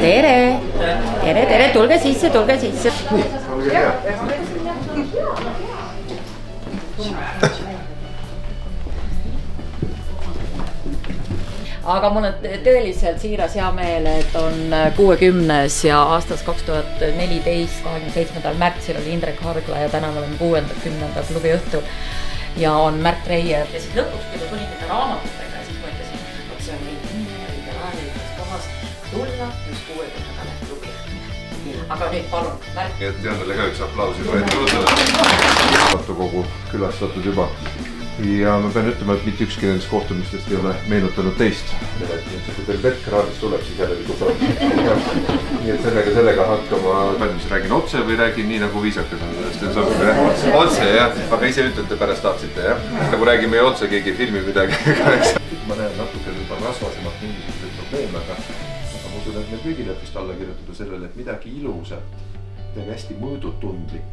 tere, tere, tere, tulge sisse, tulge sisse. Nii, olge hea. Aga mul on tõeliselt siiras hea meel, et on 60. ja aastast 2014, 27. märtsil oli Indrek Hargla ja täna me oleme 60. klubi õhtul ja on Märt Reier. Ja siis lõpuks, kui ta tuli nende raamatutega ja siis ma ütlesin, et see on nii õige väärilises kohas tulla just 60. klubi õhtul. Aga nüüd palun, Märt. Et Janele ka üks aplausi võetud raamatukogu külastatud juba. Ja ma pean ütlema, et mitte ükski nendest kohtumistest ei ole meenutanud teist. Kui teil vett kraadist tuleb, siis järelikult on. Nii et sellega hakkama, valmis räägin otse või räägin nii nagu viisakas on sellest. Otse jah, aga ise ütlete pärast tahtsite jah. Nagu räägime ju otse, keegi ei filmi midagi. Ma näen natuke juba rasvasemalt mingisuguseid probleeme, aga ma usun, et meil kõigile vist alla kirjutada sellele, et midagi ilusat, midagi hästi mõõdutundlik.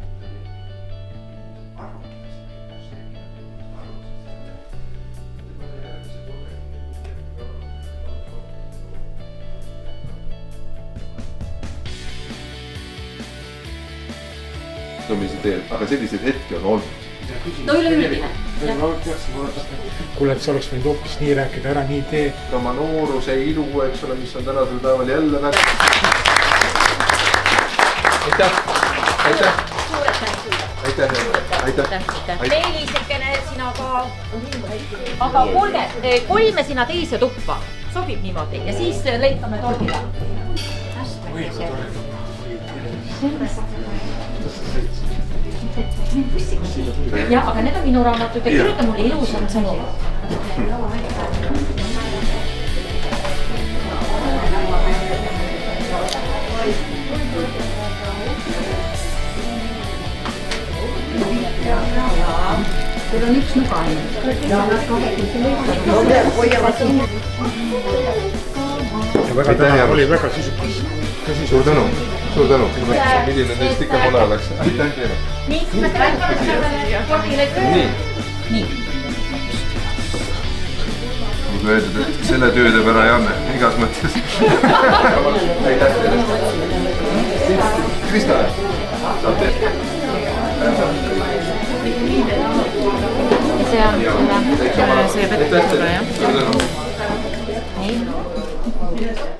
Aga selliseid hetki on olnud. No üleüldine. Kuule, et sa oleks võinud hoopis nii rääkida, ära nii tee. Oma nooruse ilu, eks ole, mis on tänasel päeval jälle väga. Aitäh! Aitäh! Suured tänud! Aitäh! Meelisekene sina ka. Aga kuulge, kolime sina teise tuppa. Sobib niimoodi ja siis leitame tordile. Ja, aga need on minu raamatud ja kirjuta mulle ilusam sõnum. Teil on üks nuga Oli väga sisukas. Suur tänu! Suur tänu! Milline neist ikka pole oleks? Aitäh teile! Nii, ma tean kordile töö. Nii. Mulle öeldud, et selle töö teeb ära Janne, igas mõttes. Aitäh teile! Krista! Saab teed! See on seda. See peab tulla, jah? Suur tänu! Nii.